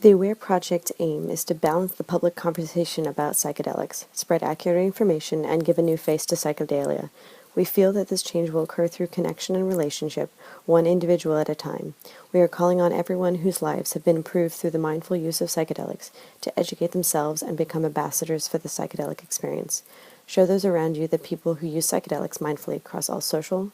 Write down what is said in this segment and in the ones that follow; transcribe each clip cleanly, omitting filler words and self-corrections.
The AWARE project's aim is to balance the public conversation about psychedelics, spread accurate information, and give a new face to psychedelia. We feel that this change will occur through connection and relationship, one individual at a time. We are calling on everyone whose lives have been improved through the mindful use of psychedelics to educate themselves and become ambassadors for the psychedelic experience. Show those around you that people who use psychedelics mindfully across all social,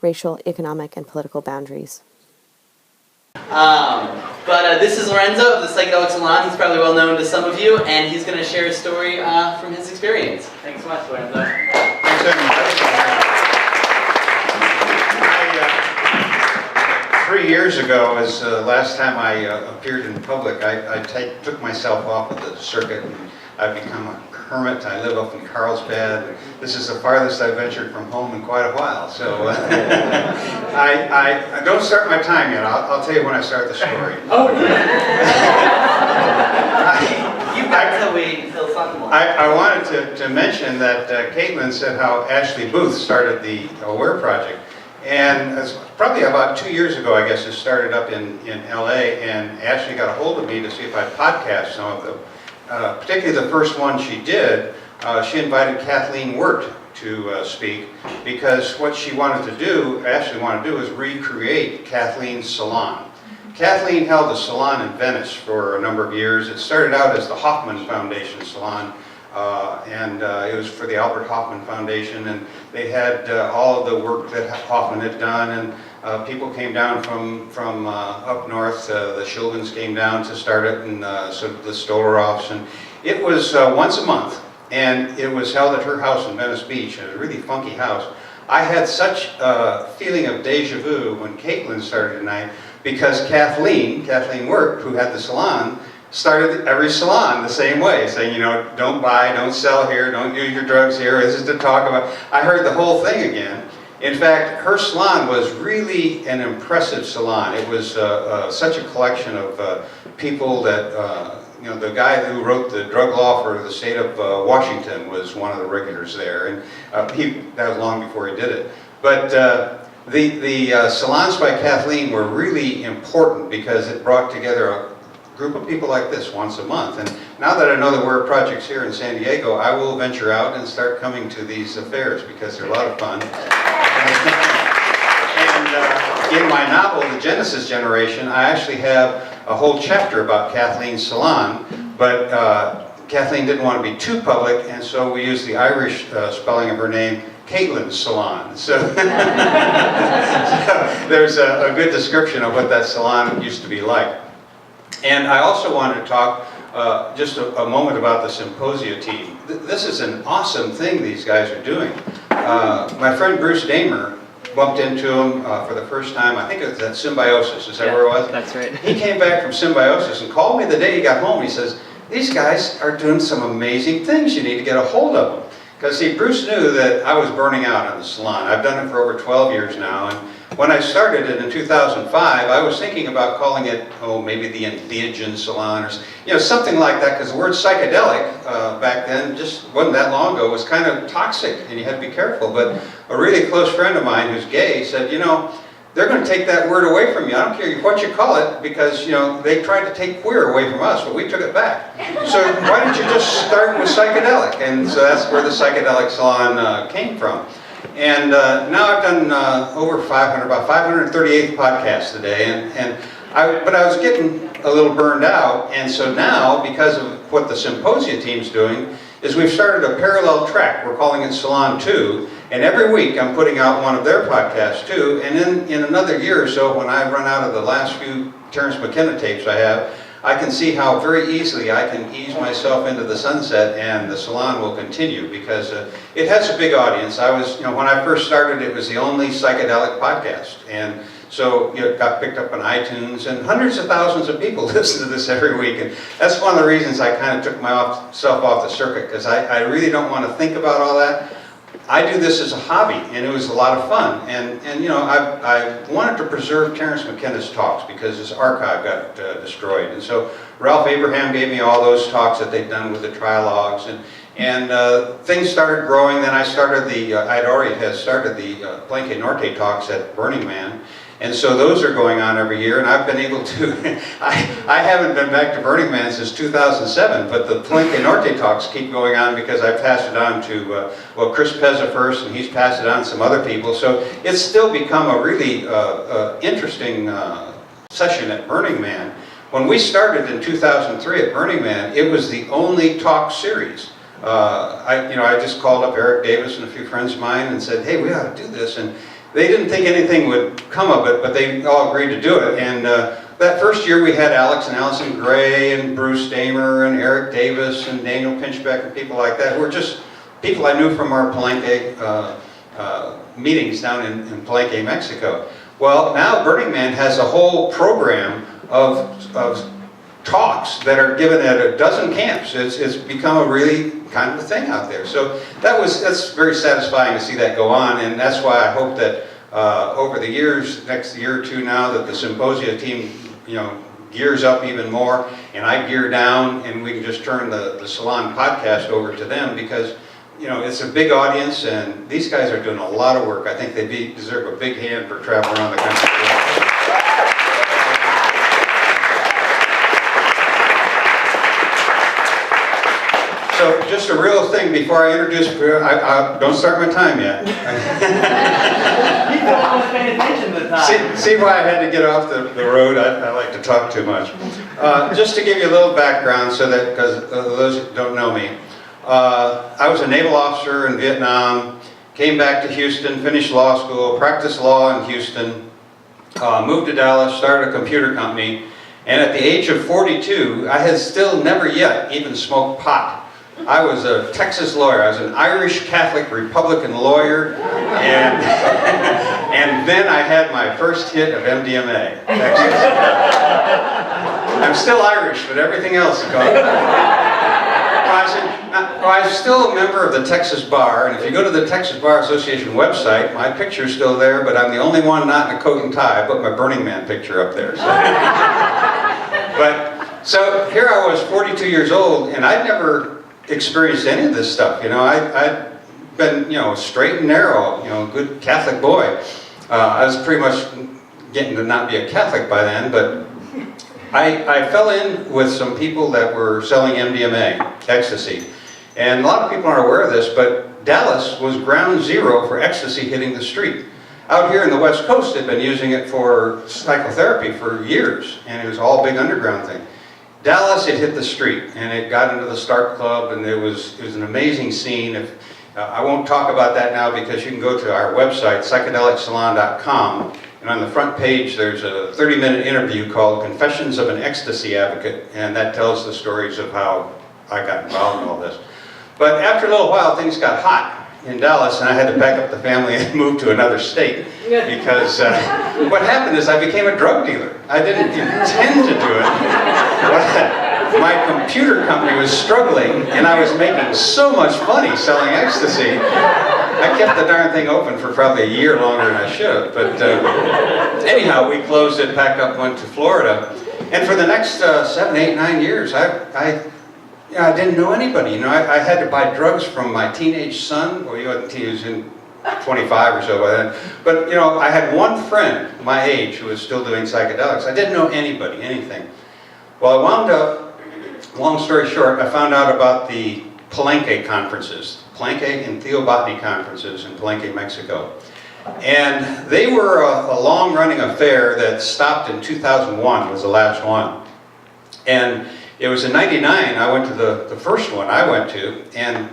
racial, economic, and political boundaries. This is Lorenzo of the Psychedelic Salon. He's probably well known to some of you, and he's going to share a story from his experience. Thanks so much, Lorenzo. Thanks, everybody. 3 years ago was the last time I appeared in public. I took myself off of the circuit, and I've become a hermit. I live up in Carlsbad. This is the farthest I've ventured from home in quite a while. So I don't start my time yet. I'll tell you when I start the story. Oh, you've got till we fill something more. I wanted to mention that Caitlin said how Ashley Booth started the AWARE project. And it's probably about 2 years ago, I guess, it started up in LA, and Ashley got a hold of me to see if I'd podcast some of them. Particularly the first one she did, she invited Kathleen Wirt to speak, because what she wanted to do, Ashley wanted to do, is recreate Kathleen's salon. Kathleen held a salon in Venice for a number of years. It started out as the Hoffman Foundation Salon, and it was for the Albert Hoffman Foundation, and they had all of the work that Hoffman had done, and people came down from up north. The Shilvins came down to start it, and so did the Stolaroffs, and it was once a month, and it was held at her house in Venice Beach, and it was a really funky house. I had such a feeling of deja vu when Caitlin started tonight, because Kathleen Wirt, who had the salon, started every salon the same way, saying, you know, don't buy, don't sell here, don't use your drugs here, this is to talk about. I heard the whole thing again. In fact, her salon was really an impressive salon. It was such a collection of people that, you know, the guy who wrote the drug law for the state of Washington was one of the regulars there, and that was long before he did it. But the salons by Kathleen were really important because it brought together a group of people like this once a month. And now that I know that we're projects here in San Diego, I will venture out and start coming to these affairs because they're a lot of fun. And in my novel, The Genesis Generation, I actually have a whole chapter about Kathleen's salon, but Kathleen didn't want to be too public, and so we used the Irish spelling of her name, Caitlin's Salon. So, there's a good description of what that salon used to be like. And I also wanted to talk just a moment about the Psymposia team. This is an awesome thing these guys are doing. My friend Bruce Damer bumped into him for the first time, I think it was at Symbiosis, is that where it was? That's right. He came back from Symbiosis and called me the day he got home. He says, these guys are doing some amazing things, you need to get a hold of them. Because see, Bruce knew that I was burning out in the salon. I've done it for over 12 years now, and when I started it in 2005, I was thinking about calling it, maybe the Entheogen Salon, or something like that, because the word psychedelic back then, just wasn't that long ago, was kind of toxic, and you had to be careful. But a really close friend of mine who's gay said, you know, they're going to take that word away from you. I don't care what you call it, because, you know, they tried to take queer away from us, but we took it back. So why don't you just start with psychedelic? And so that's where the Psychedelic Salon came from. And now I've done over 500, about 538 podcasts today, but I was getting a little burned out, and so now, because of what the Psymposia team's doing, is we've started a parallel track. We're calling it Salon 2, and every week I'm putting out one of their podcasts too, and then in another year or so, when I run out of the last few Terence McKenna tapes I have, I can see how very easily I can ease myself into the sunset, and the salon will continue, because it has a big audience. When I first started, it was the only psychedelic podcast, and so it got picked up on iTunes, and hundreds of thousands of people listen to this every week, and that's one of the reasons I kind of took myself off the circuit, because I really don't want to think about all that. I do this as a hobby, and it was a lot of fun. And you know, I wanted to preserve Terence McKenna's talks because his archive got destroyed. And so Ralph Abraham gave me all those talks that they'd done with the trilogues, and things started growing. Then I started I'd already had started the Palenque Norte talks at Burning Man. And so those are going on every year, and I've been able to, I haven't been back to Burning Man since 2007, but the Palenque Norte talks keep going on because I passed it on to, well, Chris Pezza first, and he's passed it on to some other people. So it's still become a really interesting session at Burning Man. When we started in 2003 at Burning Man, it was the only talk series. I just called up Eric Davis and a few friends of mine and said, hey, we ought to do this. And they didn't think anything would come of it, but they all agreed to do it. And that first year we had Alex and Allison Gray and Bruce Damer and Eric Davis and Daniel Pinchbeck and people like that, who were just people I knew from our Palenque meetings down in Palenque, Mexico. Well, now Burning Man has a whole program of talks that are given at a dozen camps. It's become a really kind of a thing out there. So that's very satisfying to see that go on, and that's why I hope that over the years, next year or two now, that the Psymposia team, gears up even more, and I gear down, and we can just turn the Salon podcast over to them, because it's a big audience, and these guys are doing a lot of work. I think they deserve a big hand for traveling around the country. So just a real thing before I introduce, I don't start my time yet. You don't always pay attention to the time. See why I had to get off the road? I like to talk too much. Just to give you a little background, so that, because those who don't know me, I was a naval officer in Vietnam, came back to Houston, finished law school, practiced law in Houston, moved to Dallas, started a computer company, and at the age of 42, I had still never yet even smoked pot. I was a Texas lawyer. I was an Irish Catholic Republican lawyer, and and then I had my first hit of MDMA. Texas. I'm still Irish, but everything else is gone. I'm still a member of the Texas Bar, and if you go to the Texas Bar Association website, my picture's still there, but I'm the only one not in a coat and tie. I put my Burning Man picture up there. So here I was, 42 years old, and I'd never experienced any of this stuff. I'd been, straight and narrow, good Catholic boy. I was pretty much getting to not be a Catholic by then, but I fell in with some people that were selling MDMA, ecstasy. And a lot of people aren't aware of this, but Dallas was ground zero for ecstasy hitting the street. Out here in the West Coast, they'd been using it for psychotherapy for years, and it was all a big underground thing. Dallas, it hit the street, and it got into the Start Club, and it was an amazing scene. I won't talk about that now, because you can go to our website, psychedelicsalon.com, and on the front page there's a 30-minute interview called Confessions of an Ecstasy Advocate, and that tells the stories of how I got involved in all this. But after a little while, things got hot in Dallas, and I had to pack up the family and move to another state, because what happened is I became a drug dealer. I didn't intend to do it. My computer company was struggling, and I was making so much money selling ecstasy. I kept the darn thing open for probably a year longer than I should have. But anyhow, we closed it, packed up, went to Florida, and for the next 7, 8, 9 years, I didn't know anybody. I had to buy drugs from my teenage son. Well, he was in 25 or so by then. But, I had one friend my age who was still doing psychedelics. I didn't know anybody, anything. Well, I wound up, long story short, I found out about the Palenque conferences, Palenque and Theobotany conferences in Palenque, Mexico. And they were a long-running affair that stopped in 2001, was the last one. And it was in '99, I went to the first one I went to, and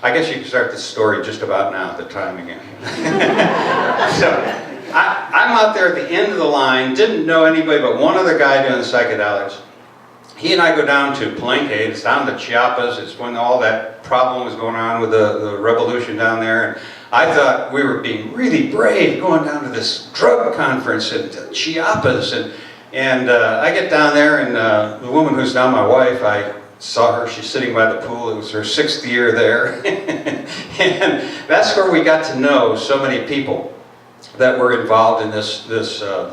I guess you can start this story just about now, the time again. So, I'm out there at the end of the line, didn't know anybody but one other guy doing psychedelics. He and I go down to Palenque, it's down to Chiapas, it's when all that problem was going on with the revolution down there. And I thought we were being really brave going down to this drug conference in Chiapas. And I get down there, and the woman who's now my wife, I saw her, she's sitting by the pool, it was her 6th year there. And that's where we got to know so many people that were involved in this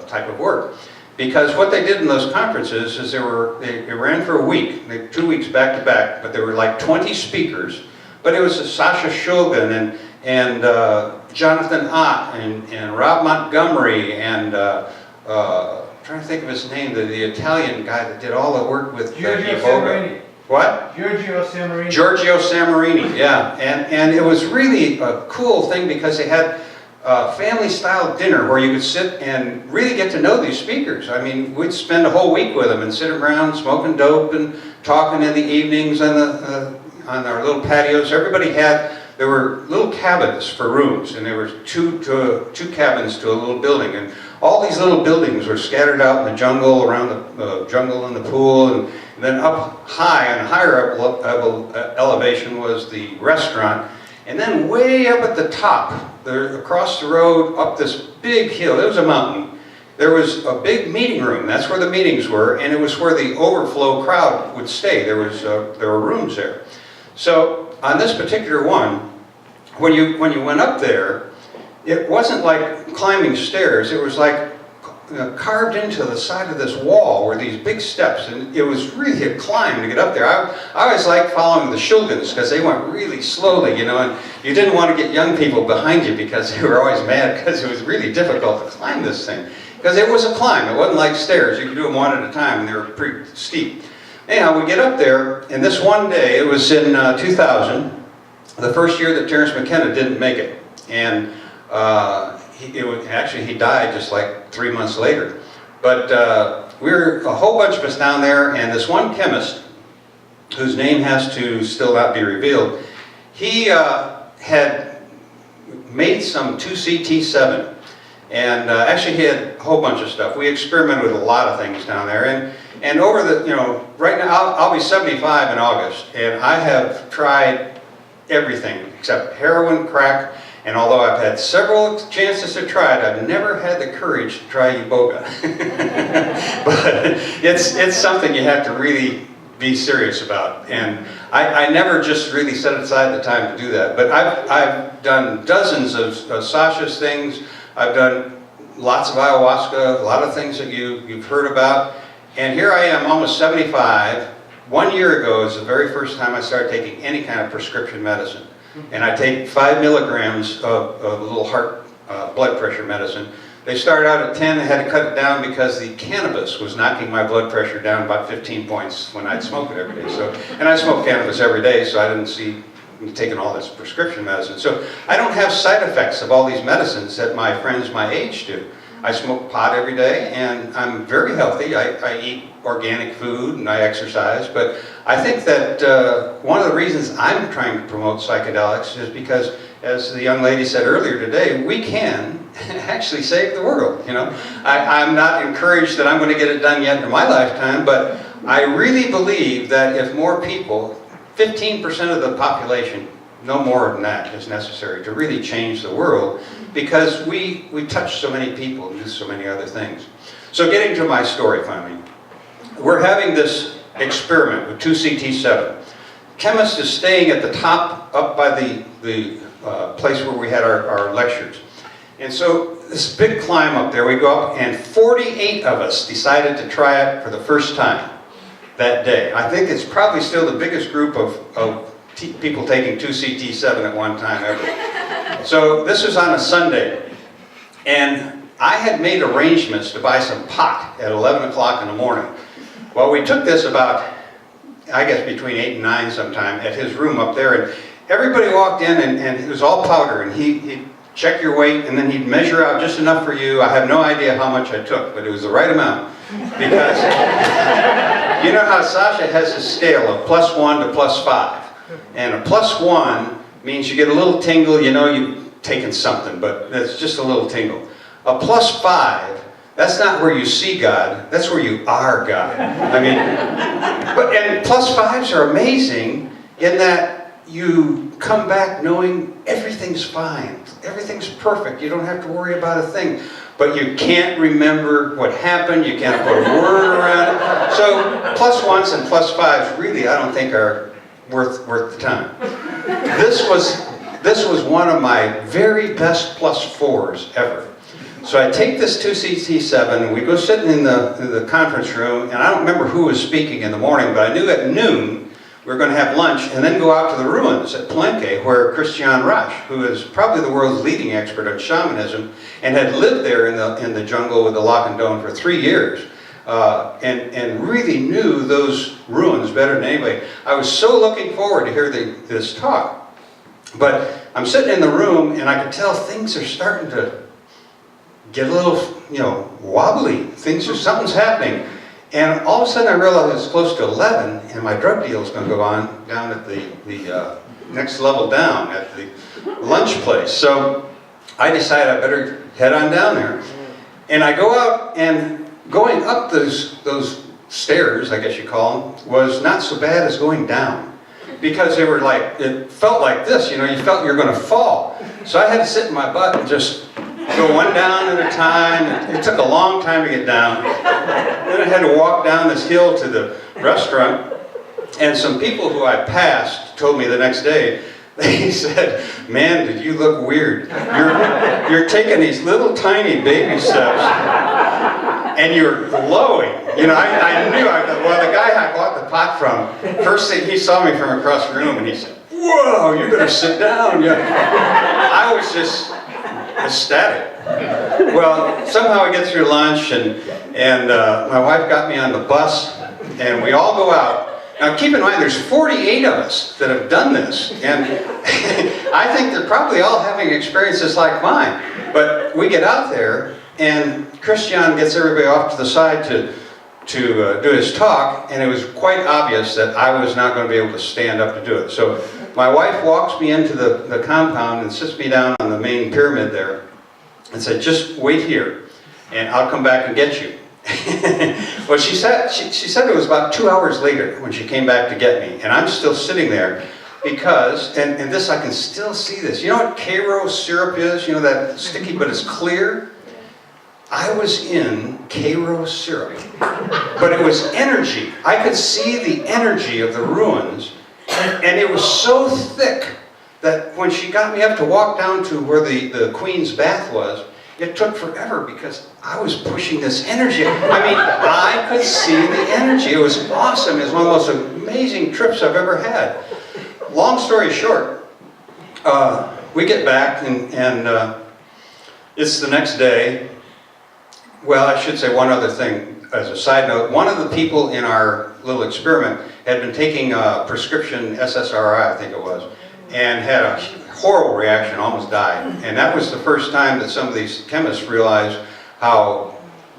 type of work. Because what they did in those conferences is they ran for a week, 2 weeks back to back, but there were like 20 speakers. But it was Sasha Shulgin and Jonathan Ott and Rob Montgomery and trying to think of his name, the Italian guy that did all the work with Giorgio Iboga. Samarini. What? Giorgio Samarini. Giorgio Samarini, yeah. And it was really a cool thing because they had a family-style dinner where you could sit and really get to know these speakers. I mean, we'd spend a whole week with them and sit around smoking dope and talking in the evenings on our little patios. There were little cabins for rooms, and there were two cabins to a little building. And all these little buildings were scattered out in the jungle, around the jungle and the pool. And then up high, on a higher elevation, was the restaurant. And then way up at the top, there, across the road, up this big hill, it was a mountain, there was a big meeting room. That's where the meetings were, and it was where the overflow crowd would stay. There were rooms there. So on this particular one, when you went up there, it wasn't like climbing stairs. It was like carved into the side of this wall were these big steps, and it was really a climb to get up there. I always liked following the Shulgins because they went really slowly, you know, and you didn't want to get young people behind you because they were always mad because it was really difficult to climb this thing. Because it was a climb. It wasn't like stairs. You could do them one at a time, and they were pretty steep. Anyhow, we get up there, and this one day, it was in 2000, the first year that Terence McKenna didn't make it. And actually, he died just like 3 months later. But we were a whole bunch of us down there, and this one chemist, whose name has to still not be revealed, he had made some 2CT7. And actually, he had a whole bunch of stuff. We experimented with a lot of things down there. And over the, you know, right now, I'll be 75 in August, and I have tried everything except heroin, crack, and although I've had several chances to try it, I've never had the courage to try Iboga. But it's something you have to really be serious about. And I never just really set aside the time to do that. But I've done dozens of Sasha's things. I've done lots of ayahuasca, a lot of things that you've heard about. And here I am, almost 75. 1 year ago is the very first time I started taking any kind of prescription medicine. And I take 5 milligrams of a little heart blood pressure medicine. They started out at 10, I had to cut it down because the cannabis was knocking my blood pressure down about 15 points when I'd smoke it every day. And I smoke cannabis every day, so I didn't see taking all this prescription medicine. So I don't have side effects of all these medicines that my friends my age do. I smoke pot every day, and I'm very healthy. I eat organic food and I exercise, but I think that one of the reasons I'm trying to promote psychedelics is because, as the young lady said earlier today, we can actually save the world. You know, I'm not encouraged that I'm going to get it done yet in my lifetime, but I really believe that if more people, 15% of the population, no more than that is necessary to really change the world, because we touch so many people and do so many other things. So getting to my story finally, we're having this experiment with 2CT7. Chemist is staying at the top up by the place where we had our lectures. And so this big climb up there, we go up, and 48 of us decided to try it for the first time that day. I think it's probably still the biggest group of people taking 2CT7 at one time ever. So this was on a Sunday, and I had made arrangements to buy some pot at 11 o'clock in the morning. Well, we took this about, I guess, between 8 and 9 sometime at his room up there, and everybody walked in, and it was all powder, and he'd check your weight, and then he'd measure out just enough for you. I have no idea how much I took, but it was the right amount. Because you know how Sasha has a scale of +1 to +5. And a +1 means you get a little tingle, you know you've taken something, but it's just a little tingle. A +5, that's not where you see God, that's where you are God. I mean, and +5s are amazing in that you come back knowing everything's fine, everything's perfect, you don't have to worry about a thing. But you can't remember what happened, you can't put a word around it. So +1s and +5s really, I don't think, are worth the time. This was one of my very best +4s ever. So I take this 2CT7, we go sitting in the conference room, and I don't remember who was speaking in the morning, but I knew at noon we're going to have lunch and then go out to the ruins at Palenque, where Christian Rasch, who is probably the world's leading expert on shamanism and had lived there in the jungle with the Lacandon for 3 years, and really knew those ruins better than anybody. I was so looking forward to hear this talk. But I'm sitting in the room and I could tell things are starting to get a little, wobbly. Something's happening. And all of a sudden I realized it's close to 11 and my drug deal is going to go on down at the next level down at the lunch place. So I decided I better head on down there. And I go out, and going up those stairs, I guess you call them, was not so bad as going down. Because they were like, it felt like this, you felt you're going to fall. So I had to sit in my butt and just go one down at a time. It took a long time to get down. Then I had to walk down this hill to the restaurant, and some people who I passed told me the next day, they said, "Man, did you look weird. You're taking these little tiny baby steps, and you're glowing." I knew, the guy I bought the pot from, first thing, he saw me from across the room, and he said, "Whoa, you better sit down." I was just ecstatic. Well, somehow we get through lunch, and my wife got me on the bus, and we all go out. Now keep in mind, there's 48 of us that have done this, and I think they're probably all having experiences like mine. But we get out there, and Christian gets everybody off to the side to do his talk, and it was quite obvious that I was not going to be able to stand up to do it. So my wife walks me into the compound and sits me down on the main pyramid there and said, "Just wait here, and I'll come back and get you." Well, she said it was about 2 hours later when she came back to get me, and I'm still sitting there because, and this, I can still see this. You know what Cairo syrup is? That sticky, but it's clear? I was in Cairo syrup, but it was energy. I could see the energy of the ruins, and it was so thick that when she got me up to walk down to where the Queen's bath was, it took forever because I was pushing this energy. I could see the energy. It was awesome. It was one of the most amazing trips I've ever had. Long story short, we get back and it's the next day. Well, I should say one other thing as a side note. One of the people in our little experiment had been taking a prescription SSRI, I think it was, and had a horrible reaction, almost died. And that was the first time that some of these chemists realized how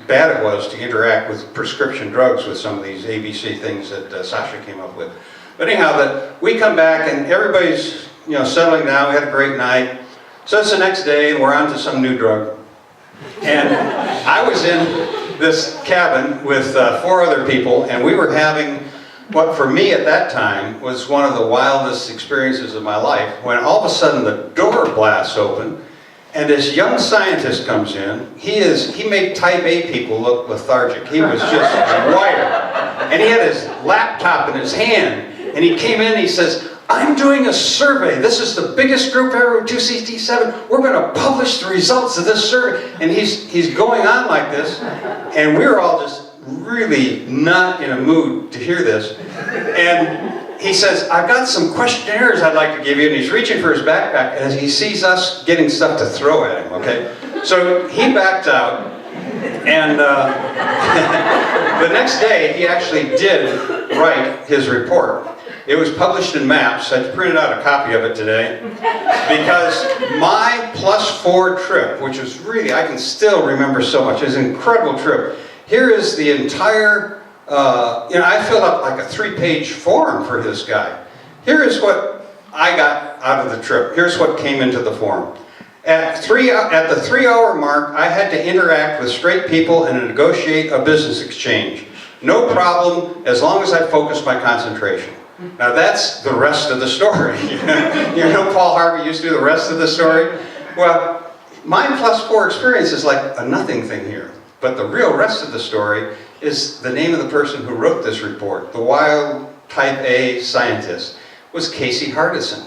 bad it was to interact with prescription drugs with some of these ABC things that Sasha came up with. But anyhow, we come back and everybody's settling down. We had a great night. So it's the next day and we're on to some new drug. And I was in this cabin with 4 other people, and we were having what for me at that time was one of the wildest experiences of my life, when all of a sudden the door blasts open and this young scientist comes in. He made type A people look lethargic. He was just wired. And he had his laptop in his hand, and he came in and he says, "I'm doing a survey. This is the biggest group ever with 2CT7. We're going to publish the results of this survey." And he's going on like this, and we were all just really not in a mood to hear this. And he says, "I've got some questionnaires I'd like to give you." And he's reaching for his backpack as he sees us getting stuff to throw at him, okay? So he backed out, and the next day he actually did write his report. It was published in Maps. I printed out a copy of it today because my +4 trip, which was really, I can still remember so much, it was an incredible trip. Here is the entire, I filled out like a 3-page form for this guy. Here is what I got out of the trip. Here's what came into the form. At the 3-hour mark, I had to interact with straight people and negotiate a business exchange. No problem, as long as I focused my concentration. Now that's the rest of the story. Paul Harvey used to do the rest of the story? Well, my +4 experience is like a nothing thing here. But the real rest of the story is the name of the person who wrote this report. The wild type A scientist was Casey Hardison.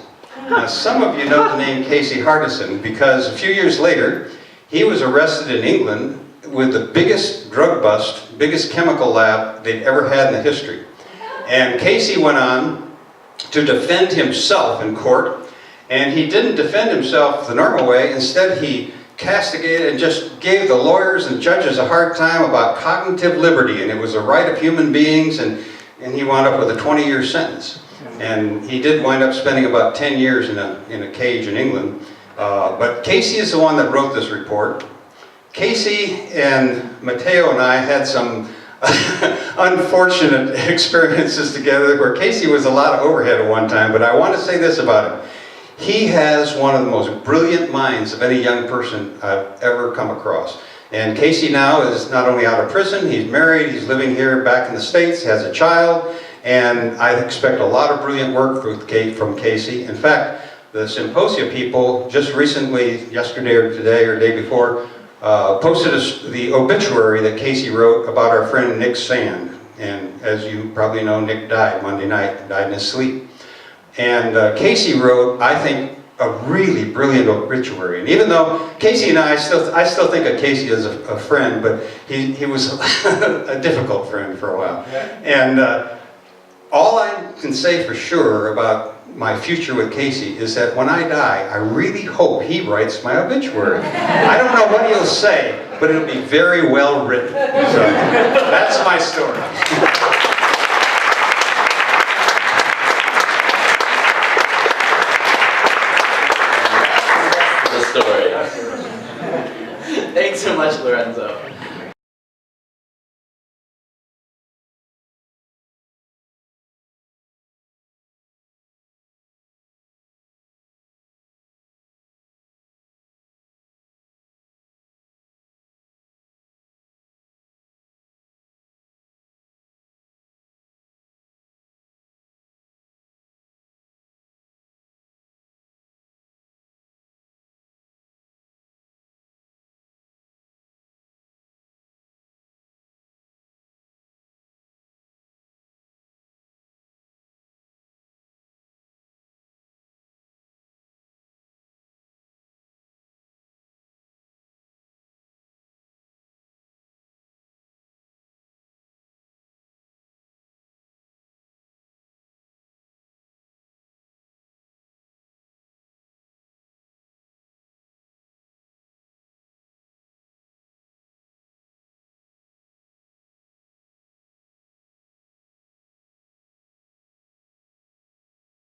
Now some of you know the name Casey Hardison because a few years later he was arrested in England with the biggest drug bust, biggest chemical lab they'd ever had in the history. And Casey went on to defend himself in court. And he didn't defend himself the normal way. Instead, he castigated and just gave the lawyers and judges a hard time about cognitive liberty, and it was a right of human beings, and he wound up with a 20-year sentence. And he did wind up spending about 10 years in a cage in England. But Casey is the one that wrote this report. Casey and Matteo and I had some unfortunate experiences together where Casey was a lot of overhead at one time, but I want to say this about him. He has one of the most brilliant minds of any young person I've ever come across. And Casey now is not only out of prison, he's married, he's living here back in the States, has a child, and I expect a lot of brilliant work from Casey. In fact, the Psymposia people just recently, yesterday or today or day before, posted the obituary that Casey wrote about our friend Nick Sand. And as you probably know, Nick died Monday night, died in his sleep. And Casey wrote, I think, a really brilliant obituary. And even though Casey and I still think of Casey as a friend, but he was a difficult friend for a while. And all I can say for sure about my future with Casey is that when I die, I really hope he writes my obituary. I don't know what he'll say, but it'll be very well written. So that's my story.